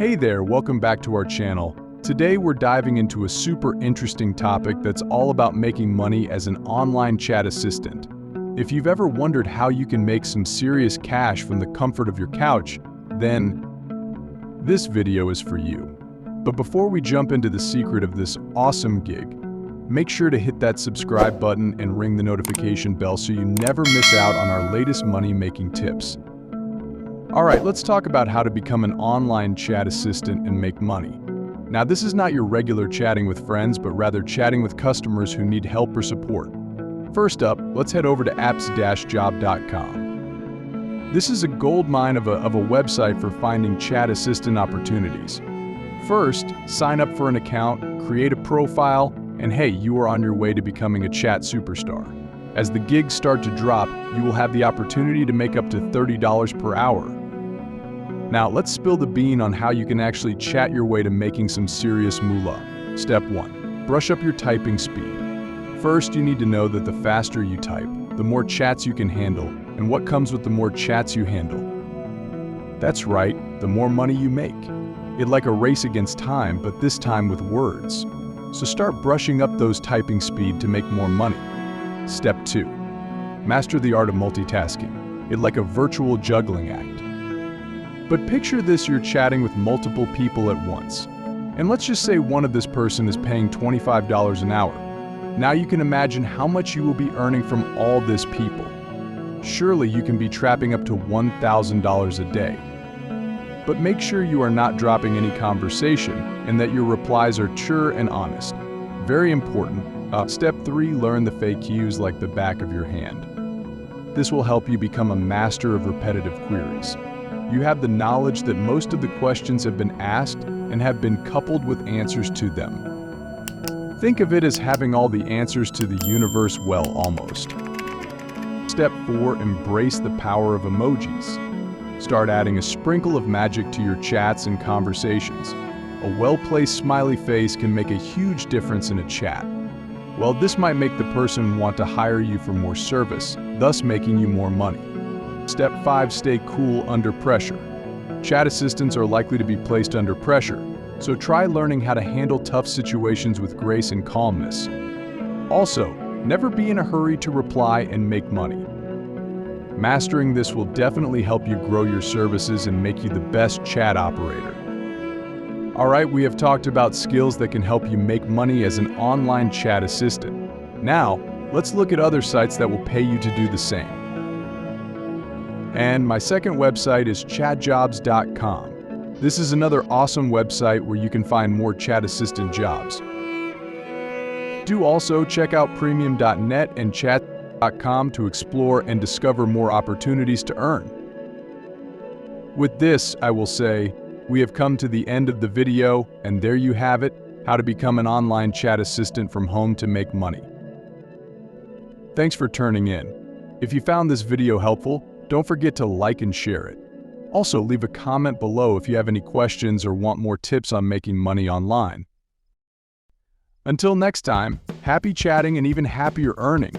Hey there, welcome back to our channel. Today we're diving into a super interesting topic that's all about making money as an online chat assistant. If you've ever wondered how you can make some serious cash from the comfort of your couch, then this video is for you. But before we jump into the secret of this awesome gig, make sure to hit that subscribe button and ring the notification bell so you never miss out on our latest money-making tips. Alright, let's talk about how to become an online chat assistant and make money. Now, this is not your regular chatting with friends, but rather chatting with customers who need help or support. First up, let's head over to apps-job.com. This is a goldmine of a website for finding chat assistant opportunities. First, sign up for an account, create a profile, and hey, you are on your way to becoming a chat superstar. As the gigs start to drop, you will have the opportunity to make up to $30 per hour. Now, let's spill the bean on how you can actually chat your way to making some serious moolah. Step 1. Brush up your typing speed. First, you need to know that the faster you type, the more chats you can handle, and what comes with the more chats you handle? That's right, the more money you make. It's like a race against time, but this time with words. So start brushing up those typing speed to make more money. Step 2. Master the art of multitasking. It's like a virtual juggling act. But picture this, you're chatting with multiple people at once. And let's just say one of this person is paying $25 an hour. Now you can imagine how much you will be earning from all this people. Surely you can be trapping up to $1,000 a day. But make sure you are not dropping any conversation and that your replies are true and honest. Very important. Step 3, learn the FAQs like the back of your hand. This will help you become a master of repetitive queries. You have the knowledge that most of the questions have been asked and have been coupled with answers to them. Think of it as having all the answers to the universe, well, almost. Step 4, embrace the power of emojis. Start adding a sprinkle of magic to your chats and conversations. A well-placed smiley face can make a huge difference in a chat. Well, this might make the person want to hire you for more service, thus making you more money. Step 5, stay cool under pressure. Chat assistants are likely to be placed under pressure, so try learning how to handle tough situations with grace and calmness. Also, never be in a hurry to reply and make money. Mastering this will definitely help you grow your services and make you the best chat operator. Alright, we have talked about skills that can help you make money as an online chat assistant. Now, let's look at other sites that will pay you to do the same. And my second website is chatjobs.com. This is another awesome website where you can find more chat assistant jobs. Do also check out premium.net and chat.com to explore and discover more opportunities to earn. With this, I will say, we have come to the end of the video, and there you have it, how to become an online chat assistant from home to make money. Thanks for tuning in. If you found this video helpful, don't forget to like and share it. Also, leave a comment below if you have any questions or want more tips on making money online. Until next time, happy chatting and even happier earning.